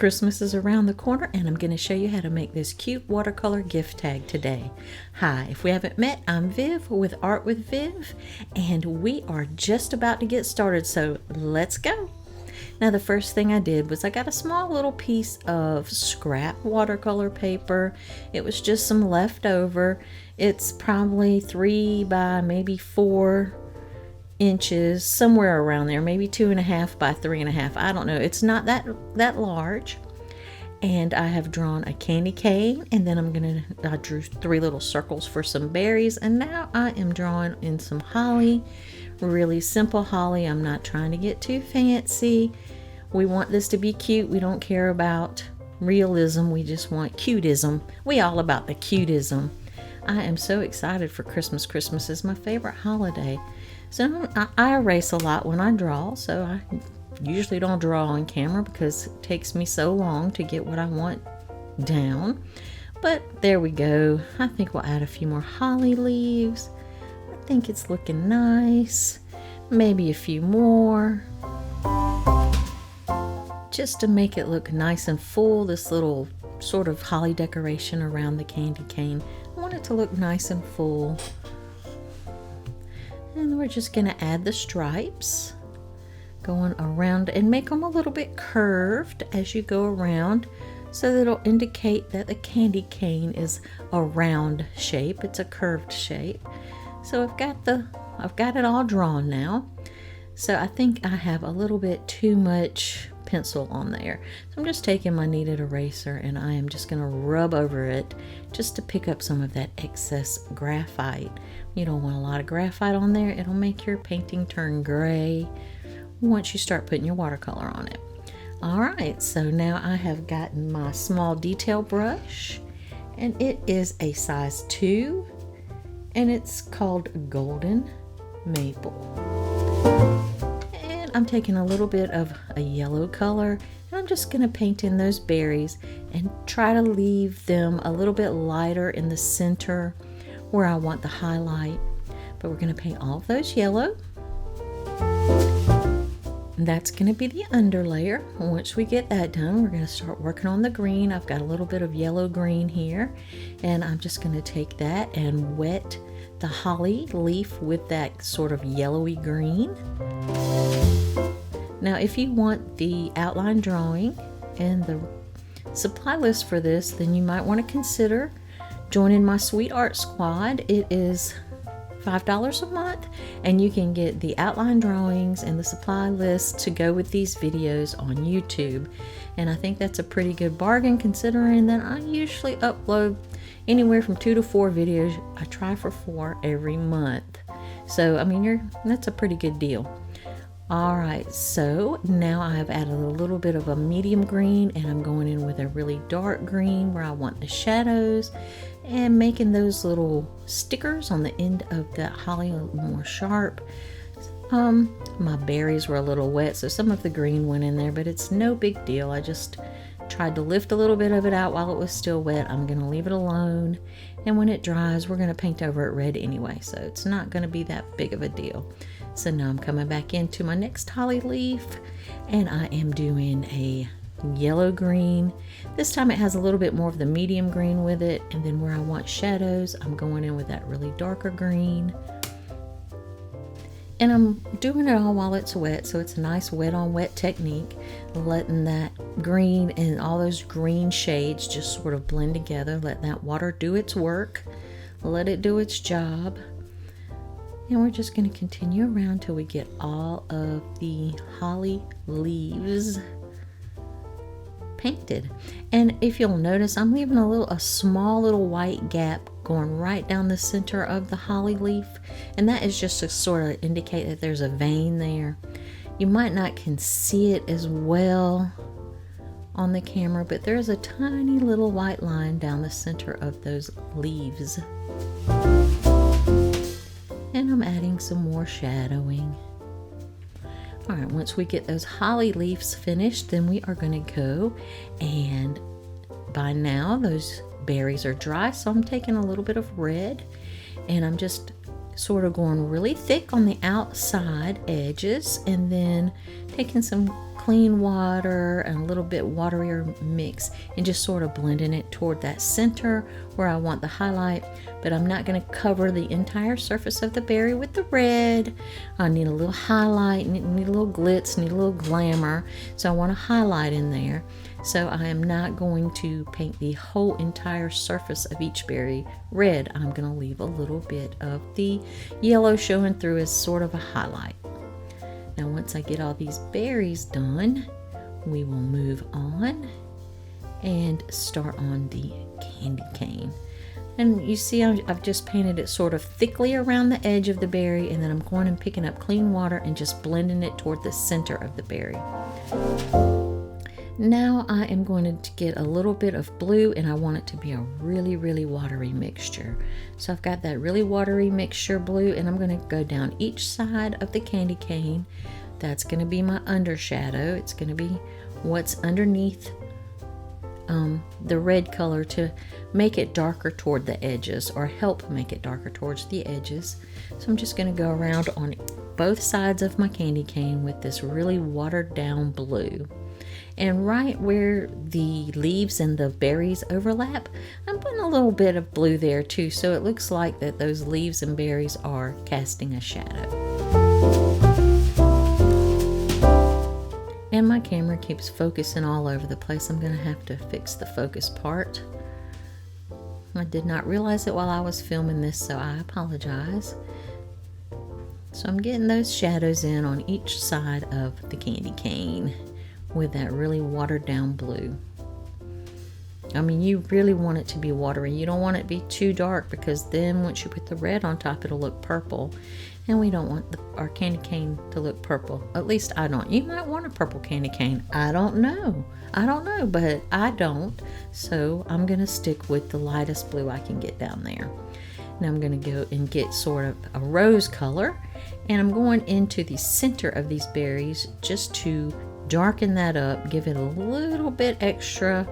Christmas is around the corner and I'm going to show you how to make this cute watercolor gift tag today. Hi, if we haven't met, I'm Viv with Art with Viv and we are just about to get started, so let's go. Now the first thing I did was I got a small little piece of scrap watercolor paper. It was just some leftover. It's probably 3 by maybe 4 inches, somewhere around there, maybe 2.5 by 3.5. I don't know. It's not that large. And I have drawn a candy cane, and then I drew 3 little circles for some berries, and now I am drawing in some holly, really simple holly. I'm not trying to get too fancy. We want this to be cute. We don't care about realism. We just want cutism. We all about the cutism. I am so excited for Christmas. Christmas is my favorite holiday. So I erase a lot when I draw, so I usually don't draw on camera because it takes me so long to get what I want down. But there we go. I think we'll add a few more holly leaves. I think it's looking nice. Maybe a few more. Just to make it look nice and full, this little sort of holly decoration around the candy cane. I want it to look nice and full. And we're just going to add the stripes going around and make them a little bit curved as you go around, so that it'll indicate that the candy cane is a round shape. It's a curved shape. So I've got it all drawn now. So I think I have a little bit too much pencil on there. So I'm just taking my kneaded eraser and I am just going to rub over it just to pick up some of that excess graphite. You don't want a lot of graphite on there. It'll make your painting turn gray once you start putting your watercolor on it. Alright, so now I have gotten my small detail brush, and it is a size 2 and it's called Golden Maple. And I'm taking a little bit of a yellow color and I'm just going to paint in those berries and try to leave them a little bit lighter in the center where I want the highlight. But we're going to paint all of those yellow. And that's going to be the under layer. Once we get that done, we're going to start working on the green. I've got a little bit of yellow green here, and I'm just going to take that and wet the holly leaf with that sort of yellowy green. Now if you want the outline drawing and the supply list for this, then you might want to consider joining my Sweet Art Squad. It is $5 a month and you can get the outline drawings and the supply list to go with these videos on YouTube. And I think that's a pretty good bargain, considering that I usually upload anywhere from 2 to 4 videos. I try for 4 every month. So I mean, that's a pretty good deal. Alright, so now I have added a little bit of a medium green and I'm going in with a really dark green where I want the shadows, and making those little stickers on the end of that holly a little more sharp. My berries were a little wet, so some of the green went in there, but it's no big deal. I just tried to lift a little bit of it out while it was still wet. I'm going to leave it alone, and when it dries we're going to paint over it red anyway, so it's not going to be that big of a deal. So now I'm coming back into my next holly leaf and I am doing a yellow green. This time it has a little bit more of the medium green with it, and then where I want shadows I'm going in with that really darker green. And I'm doing it all while it's wet, so it's a nice wet on wet technique, letting that green and all those green shades just sort of blend together. Let that water do its work, let it do its job. And we're just going to continue around till we get all of the holly leaves painted. And if you'll notice, I'm leaving a small little white gap going right down the center of the holly leaf, and that is just to sort of indicate that there's a vein there. You might not can see it as well on the camera, but there's a tiny little white line down the center of those leaves. And I'm adding some more shadowing. Alright, once we get those holly leaves finished, then we are going to go, and by now those berries are dry, so I'm taking a little bit of red and I'm just sort of going really thick on the outside edges, and then taking some clean water and a little bit waterier mix and just sort of blending it toward that center where I want the highlight. But I'm not going to cover the entire surface of the berry with the red. I need a little highlight, need a little glitz, need a little glamour. So I want a highlight in there. So I am not going to paint the whole entire surface of each berry red. I'm going to leave a little bit of the yellow showing through as sort of a highlight. Now once I get all these berries done, we will move on and start on the candy cane. And you see I've just painted it sort of thickly around the edge of the berry, and then I'm going and picking up clean water and just blending it toward the center of the berry. Now I am going to get a little bit of blue, and I want it to be a really, really watery mixture. So I've got that really watery mixture blue, and I'm going to go down each side of the candy cane. That's going to be my undershadow. It's going to be what's underneath the red color to make it darker toward the edges, or help make it darker towards the edges. So I'm just going to go around on both sides of my candy cane with this really watered down blue. And right where the leaves and the berries overlap, I'm putting a little bit of blue there too, so it looks like that those leaves and berries are casting a shadow. And my camera keeps focusing all over the place. I'm going to have to fix the focus part. I did not realize it while I was filming this, so I apologize. So I'm getting those shadows in on each side of the candy cane with that really watered down blue. I mean, you really want it to be watery. You don't want it to be too dark, because then once you put the red on top, it'll look purple. And we don't want our candy cane to look purple. At least I don't. You might want a purple candy cane. I don't know, but I don't. So I'm going to stick with the lightest blue I can get down there. Now I'm going to go and get sort of a rose color. And I'm going into the center of these berries just to darken that up, give it a little bit extra,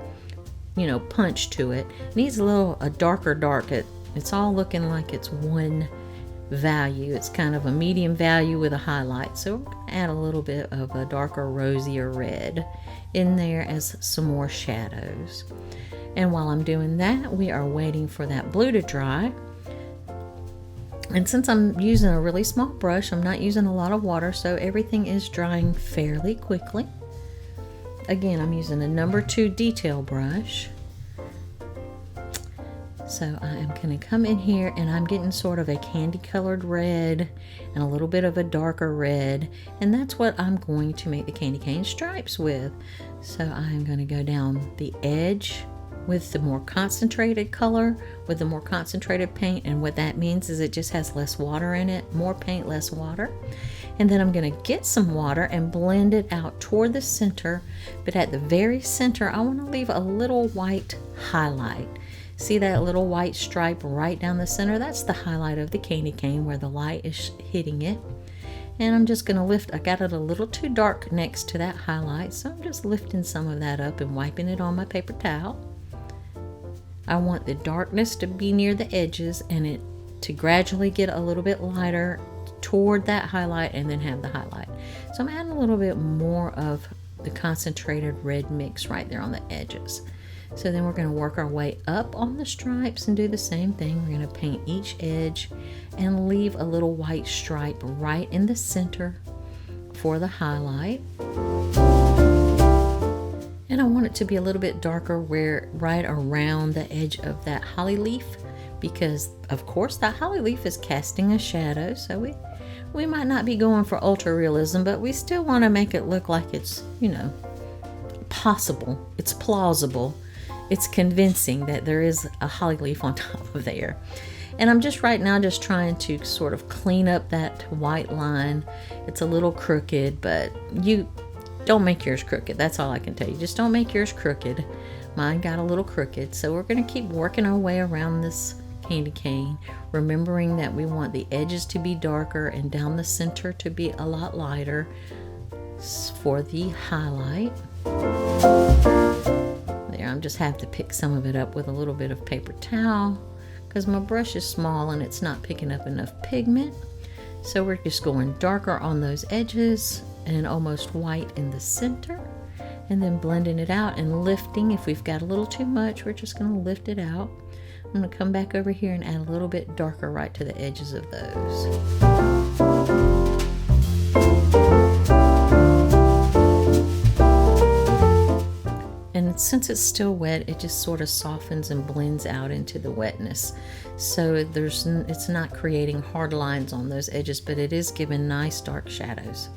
punch to it. It needs a darker dark. It's all looking like it's one value. It's kind of a medium value with a highlight. So we're going to add a little bit of a darker rosier red in there as some more shadows. And while I'm doing that, we are waiting for that blue to dry. And since I'm using a really small brush, I'm not using a lot of water, so everything is drying fairly quickly. Again, I'm using a number 2 detail brush. So I am going to come in here, and I'm getting sort of a candy colored red and a little bit of a darker red, and that's what I'm going to make the candy cane stripes with. So I'm going to go down the edge with the more concentrated color, with the more concentrated paint, and what that means is it just has less water in it. More paint, less water. And then I'm going to get some water and blend it out toward the center, but at the very center I want to leave a little white highlight. See that little white stripe right down the center? That's the highlight of the candy cane where the light is hitting it. And I'm just going to lift, I got it a little too dark next to that highlight, so I'm just lifting some of that up and wiping it on my paper towel. I want the darkness to be near the edges and it to gradually get a little bit lighter toward that highlight, and then have the highlight. So I'm adding a little bit more of the concentrated red mix right there on the edges. So then we're going to work our way up on the stripes and do the same thing. We're going to paint each edge and leave a little white stripe right in the center for the highlight. And I want it to be a little bit darker right around the edge of that holly leaf, because of course that holly leaf is casting a shadow. So we might not be going for ultra realism, but we still want to make it look like it's, possible. It's plausible. It's convincing that there is a holly leaf on top of there. And I'm just right now just trying to sort of clean up that white line. It's a little crooked, but you don't make yours crooked. That's all I can tell you. Just don't make yours crooked. Mine got a little crooked. So we're going to keep working our way around this candy cane, remembering that we want the edges to be darker and down the center to be a lot lighter for the highlight. There, I'm just have to pick some of it up with a little bit of paper towel because my brush is small and it's not picking up enough pigment. So we're just going darker on those edges and almost white in the center, and then blending it out and lifting. If we've got a little too much, we're just going to lift it out. I'm going to come back over here and add a little bit darker right to the edges of those. And since it's still wet, it just sort of softens and blends out into the wetness. So it's not creating hard lines on those edges, but it is giving nice dark shadows.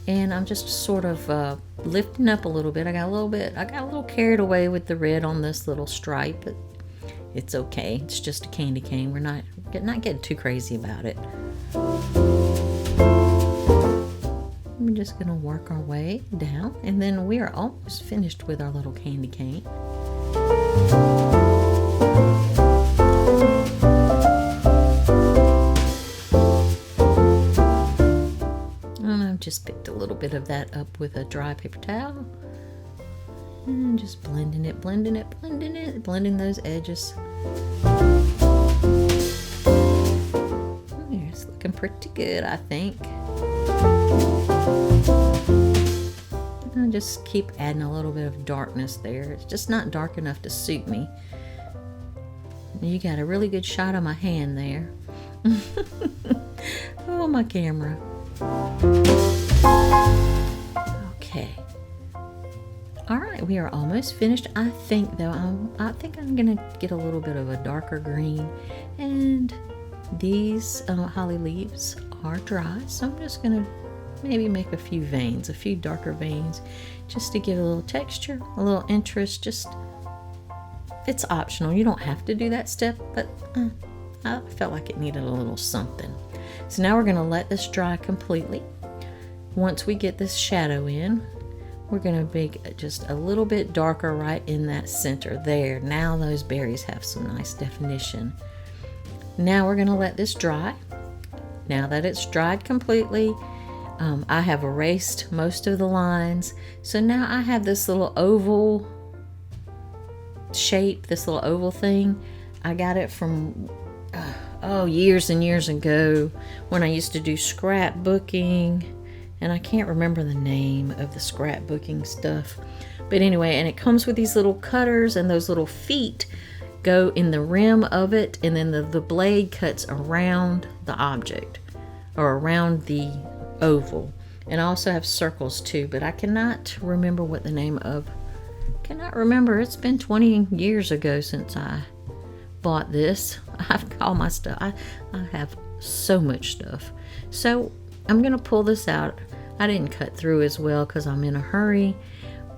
And I'm just sort of lifting up a little bit. I got a little carried away with the red on this little stripe, but it's okay. It's just a candy cane. We're not getting too crazy about it. We're just going to work our way down, and then we are almost finished with our little candy cane. And I've just picked a little bit of that up with a dry paper towel. And just blending those edges. It's looking pretty good, I think. I just keep adding a little bit of darkness there. It's just not dark enough to suit me. You got a really good shot of my hand there. Oh, my camera. Okay. All right, we are almost finished. I think though, I think I'm gonna get a little bit of a darker green, and these holly leaves are dry, so I'm just gonna maybe make a few veins, a few darker veins, just to give a little texture, a little interest. Just, it's optional. You don't have to do that step, but I felt like it needed a little something. So now we're gonna let this dry completely. Once we get this shadow in, we're gonna make just a little bit darker right in that center there. Now those berries have some nice definition. Now we're gonna let this dry. Now that it's dried completely, I have erased most of the lines. So now I have this little oval shape, this little oval thing. I got it from, years and years ago when I used to do scrapbooking. And I can't remember the name of the scrapbooking stuff. But anyway, and it comes with these little cutters, and those little feet go in the rim of it, and then the blade cuts around the object, or around the oval. And I also have circles too, but I cannot remember what the name of. Cannot remember. It's been 20 years ago since I bought this. I've got all my stuff. I have so much stuff. So I'm gonna pull this out. I didn't cut through as well because I'm in a hurry,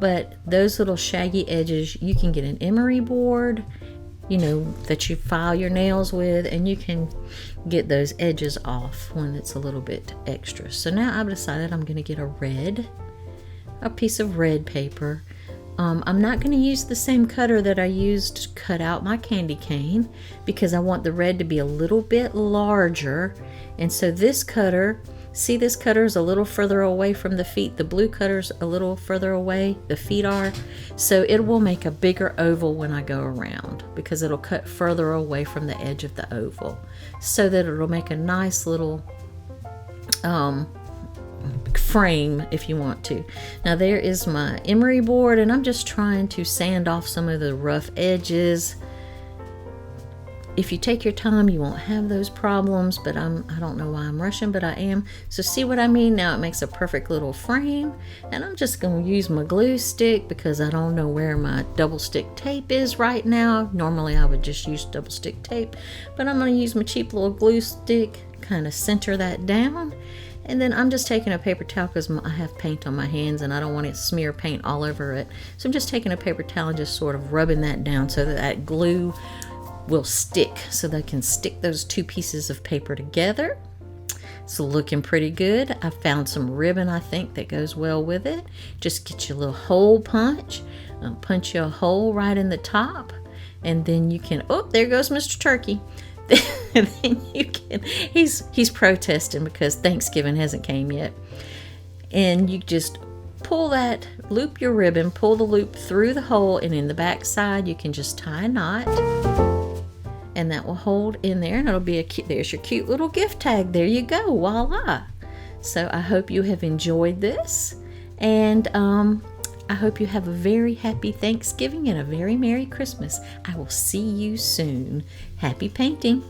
but those little shaggy edges, you can get an emery board, that you file your nails with, and you can get those edges off when it's a little bit extra. So now I've decided I'm gonna get a piece of red paper. I'm not going to use the same cutter that I used to cut out my candy cane, because I want the red to be a little bit larger. And so this cutter, see, this cutter is a little further away from the feet. The blue cutter's a little further away, the feet are. So it will make a bigger oval when I go around, because it'll cut further away from the edge of the oval, so that it'll make a nice little frame if you want to. Now there is my emery board, and I'm just trying to sand off some of the rough edges. If you take your time, you won't have those problems, but I don't know why I'm rushing, but I am. So see what I mean? Now it makes a perfect little frame, and I'm just going to use my glue stick because I don't know where my double stick tape is right now. Normally I would just use double stick tape, but I'm going to use my cheap little glue stick, kind of center that down. And then I'm just taking a paper towel because I have paint on my hands and I don't want to smear paint all over it. So I'm just taking a paper towel and just sort of rubbing that down so that that glue will stick, so they can stick those two pieces of paper together. It's looking pretty good. I found some ribbon, I think, that goes well with it. Just get your little hole punch. Punch you a hole right in the top. And then you can, oh, there goes Mr. Turkey. And then you can, he's protesting because Thanksgiving hasn't came yet. And you just pull that, loop your ribbon, pull the loop through the hole, and in the back side you can just tie a knot. And that will hold in there, and it'll be there's your cute little gift tag. There you go, voila. So I hope you have enjoyed this, and I hope you have a very happy Thanksgiving and a very Merry Christmas. I will see you soon. Happy painting.